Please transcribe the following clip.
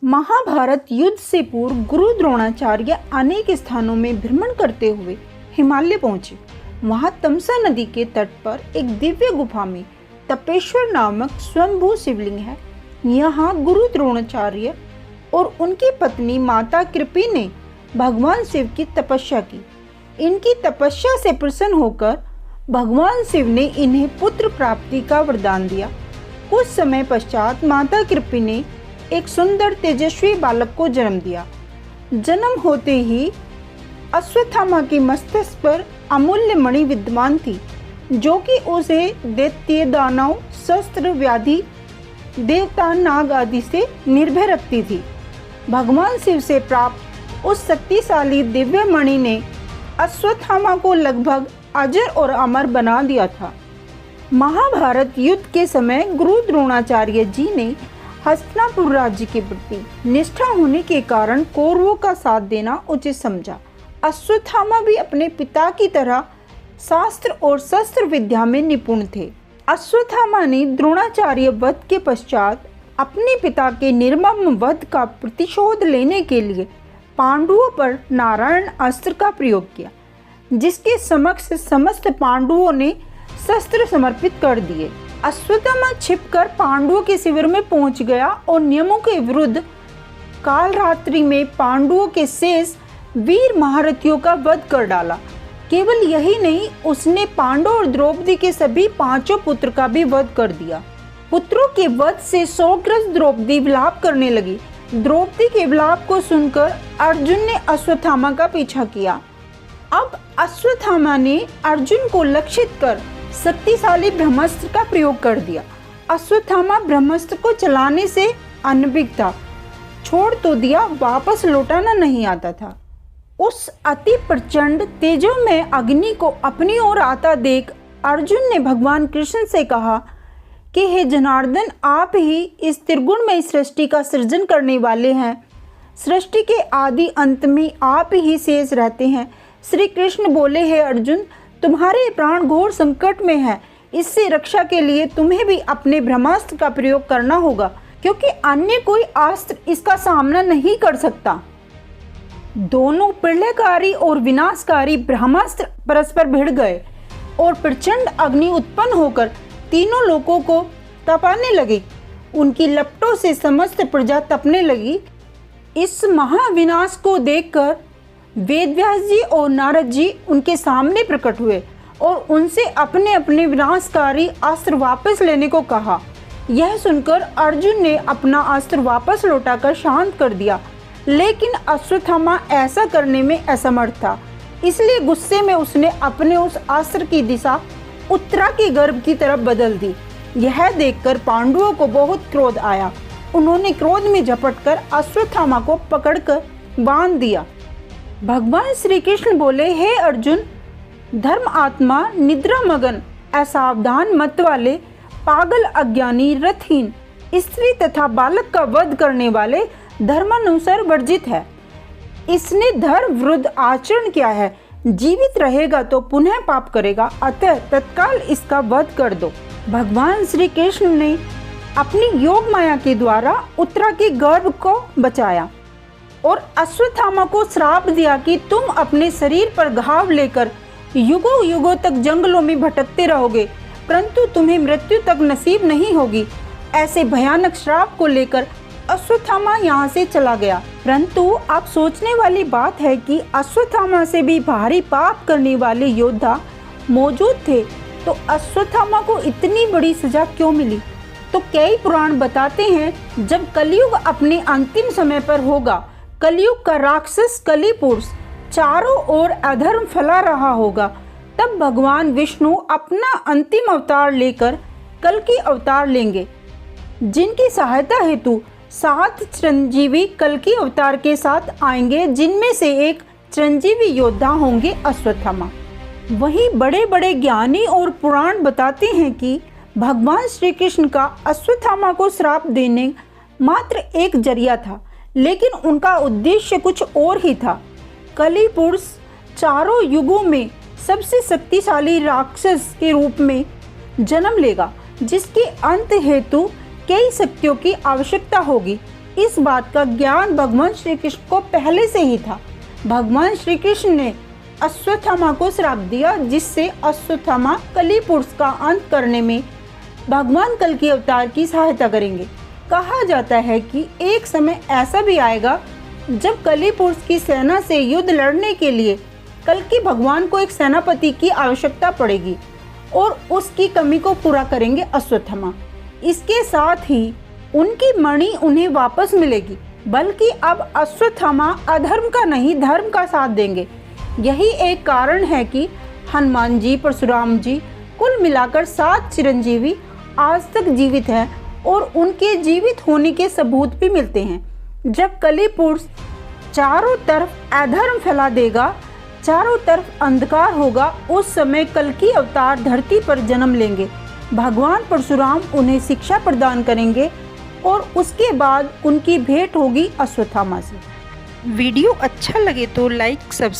महाभारत युद्ध से पूर्व गुरु द्रोणाचार्य अनेक स्थानों में भ्रमण करते हुए हिमालय पहुंचे। वहां तमसा नदी के तट पर एक दिव्य गुफा में तपेश्वर नामक स्वयंभू शिवलिंग है। यहाँ गुरु द्रोणाचार्य और उनकी पत्नी माता कृपी ने भगवान शिव की तपस्या की। इनकी तपस्या से प्रसन्न होकर भगवान शिव ने इन्हें पुत्र प्राप्ति का वरदान दिया। कुछ समय पश्चात माता कृपी ने एक सुंदर तेजस्वी बालक को जन्म दिया। जन्म होते ही अश्वत्थामा की मस्तक पर अमूल्य मणि विद्यमान थी, जो कि उसे दैत्य, दानव, शस्त्र, व्याधि, देवता, नाग आदि से निर्भय रखती थी। भगवान शिव से प्राप्त उस शक्तिशाली दिव्य मणि ने अश्वत्थामा को लगभग अजर और अमर बना दिया था। महाभारत युद्ध के समय गुरु द्रोणाचार्य जी ने हस्तिनापुर राज्य के प्रति निष्ठा होने के कारण कौरवों का साथ देना उचित समझा। अश्वत्थामा भी अपने पिता की तरह शास्त्र और शस्त्र विद्या में निपुण थे। अश्वत्थामा ने द्रोणाचार्य वध के पश्चात अपने पिता के निर्मम वध का प्रतिशोध लेने के लिए पांडवों पर नारायण अस्त्र का प्रयोग किया, जिसके समक्ष समस्त पांडवों ने शस्त्र समर्पित कर दिए। अश्वत्थामा छिपकर पांडवों के शिविर में पहुंच गया और नियमों के विरुद्ध काल रात्रि में पांडवों के शेष वीर महारथियों का वध कर डाला। केवल यही नहीं, उसने पांडव और द्रौपदी के सभी 5 पुत्र का भी वध कर दिया। पुत्रों के वध से शोकग्रस्त द्रौपदी विलाप करने लगी। द्रौपदी के विलाप को सुनकर अर्जुन ने अश्वत्थामा का पीछा किया। अब अश्वत्थामा ने अर्जुन को लक्षित कर शक्तिशाली ब्रह्मास्त्र का प्रयोग कर दिया। अश्वत्थामा ब्रह्मास्त्र को चलाने से अनभिज्ञ था, छोड़ तो दिया, वापस लौटाना नहीं आता था। उस अति प्रचंड तेजोमय अग्नि को अपनी ओर आता देख अर्जुन ने भगवान कृष्ण से कहा कि हे जनार्दन, आप ही इस त्रिगुणमय सृष्टि का सृजन करने वाले हैं। सृष्टि के आदि अंत में आप ही शेष रहते हैं। श्री कृष्ण बोले, हे अर्जुन, तुम्हारे प्राण घोर संकट में है। इससे रक्षा के लिए तुम्हें भी अपने ब्रह्मास्त्र का प्रयोग करना होगा, क्योंकि अन्य कोई अस्त्र इसका सामना नहीं कर सकता। दोनों प्रलयकारी और विनाशकारी ब्रह्मास्त्र परस्पर भिड़ गए और प्रचंड अग्नि उत्पन्न होकर तीनों लोकों को तपाने लगी। उनकी लपटों से समस्त प्रजा तपने लगी। इस महाविनाश को देखकर वेदव्यास जी और नारद जी उनके सामने प्रकट हुए और उनसे अपने अपने विनाशकारी अस्त्र वापस लेने को कहा। यह सुनकर अर्जुन ने अपना अस्त्र वापस लौटाकर शांत कर दिया, लेकिन अश्वत्थामा ऐसा करने में असमर्थ था। इसलिए गुस्से में उसने अपने उस अस्त्र की दिशा उत्तरा के गर्भ की तरफ बदल दी। यह देखकर पांडवों को बहुत क्रोध आया। उन्होंने क्रोध में झपटकर अश्वत्थामा को पकड़कर बांध दिया। भगवान श्री कृष्ण बोले, हे अर्जुन, धर्म आत्मा, निद्रा मगन, असावधान मत वाले, पागल, अज्ञानी, रथहीन, स्त्री तथा बालक का वध करने वाले धर्मानुसार वर्जित है। इसने धर्म विरुद्ध आचरण किया है। जीवित रहेगा तो पुनः पाप करेगा, अतः तत्काल इसका वध कर दो। भगवान श्री कृष्ण ने अपनी योग माया के द्वारा उत्तरा के गर्भ को बचाया और अश्वत्थामा को श्राप दिया कि तुम अपने शरीर पर घाव लेकर युगों युगों तक जंगलों में भटकते रहोगे, परंतु तुम्हें मृत्यु तक नसीब नहीं होगी। ऐसे भयानक श्राप को लेकर अश्वत्थामा यहाँ से चला गया। परंतु आप सोचने वाली बात है कि अश्वत्थामा से भी भारी पाप करने वाले योद्धा मौजूद थे, तो अश्वत्थामा को इतनी बड़ी सजा क्यों मिली? तो कई पुराण बताते हैं, जब कलयुग अपने अंतिम समय पर होगा, कलयुग का राक्षस कली पुरुष चारों ओर अधर्म फैला रहा होगा, तब भगवान विष्णु अपना अंतिम अवतार लेकर कल की अवतार लेंगे, जिनकी सहायता हेतु 7 चिरंजीवी कल की अवतार के साथ आएंगे, जिनमें से एक चिरंजीवी योद्धा होंगे अश्वत्थामा। वहीं बड़े बड़े ज्ञानी और पुराण बताते हैं कि भगवान श्री कृष्ण का अश्वत्थामा को श्राप देने मात्र एक जरिया था, लेकिन उनका उद्देश्य कुछ और ही था। कली पुरुष चारों युगों में सबसे शक्तिशाली राक्षस के रूप में जन्म लेगा, जिसके अंत हेतु कई शक्तियों की आवश्यकता होगी। इस बात का ज्ञान भगवान श्री कृष्ण को पहले से ही था। भगवान श्री कृष्ण ने अश्वत्थामा को श्राप दिया, जिससे अश्वत्थामा कली पुरुष का अंत करने में भगवान कल्कि अवतार की सहायता करेंगे। कहा जाता है कि एक समय ऐसा भी आएगा जब कली पुरुष की सेना से युद्ध लड़ने के लिए कल्कि भगवान को एक सेनापति की आवश्यकता पड़ेगी और उसकी कमी को पूरा करेंगे अश्वत्थामा। इसके साथ ही उनकी मणि उन्हें वापस मिलेगी, बल्कि अब अश्वत्थामा अधर्म का नहीं धर्म का साथ देंगे। यही एक कारण है कि हनुमान जी, परशुराम जी, कुल मिलाकर 7 चिरंजीवी आज तक जीवित हैं और उनके जीवित होने के सबूत भी मिलते हैं। जब कली पुरुष चारों तरफ अधर्म फैला देगा, चारों तरफ अंधकार होगा, उस समय कल्कि अवतार धरती पर जन्म लेंगे। भगवान परशुराम उन्हें शिक्षा प्रदान करेंगे और उसके बाद उनकी भेंट होगी अश्वत्थामा से। वीडियो अच्छा लगे तो लाइक, सब्सक्राइब